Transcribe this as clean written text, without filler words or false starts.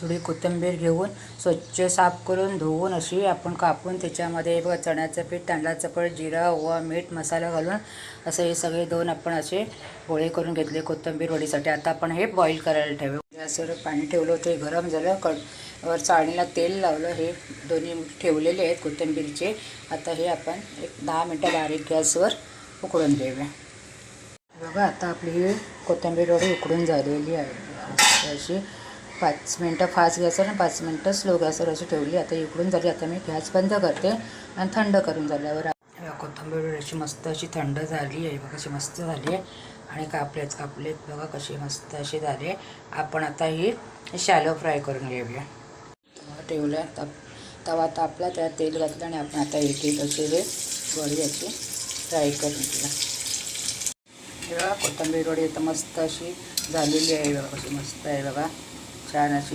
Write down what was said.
थोडी कोथिंबीर घेऊन स्वच्छ साफ करून धुवून अशी आपण कापून त्याच्यामध्ये बघा चण्याचं पीठ, तांदळाचं पीठ, जिरा, ओवा, मीठ, मसाला घालून असं हे सगळे दोन आपण असे गोळे करून घेतले कोथिंबीर वडीसाठी. आता आपण हे बॉईल करायला ठेवू. गॅसवर पाणी ठेवलं होतं, हे गरम झालं. वर चाळणीला तेल लावलं. हे दोन्ही ठेवलेले आहेत कोथिंबीरचे. आता हे आपण एक 10 मिनटं बारीक गॅसवर उकळून घेऊया. बघा आता आपली ही कोथिंबीर वडी उकडून झालेली आहे. अशी 5 मिनटं फास्ट गॅसवर आणि 5 मिनटं स्लो गॅसवर अशी ठेवली. आता उकडून झाली. आता मी गॅस बंद करते आणि थंड करून झाल्यावर कोथिंबीर वडी अशी मस्त अशी थंड झाली आहे. बघा कशी मस्त झाली आहे आणि कापलेत बघा कशी मस्त अशी झाली आहे. आपण आता ही शॅलो फ्राय करून घेऊया. ठेवल्या तवा तापला, त्यात तेल घातलं आणि आपण आता एक असे हे वडी अशी फ्राय करून घेऊया. बघा कोथिंबीर वडी आता मस्त अशी झालेली आहे. बघा कशी मस्त आहे. बघा छान अशी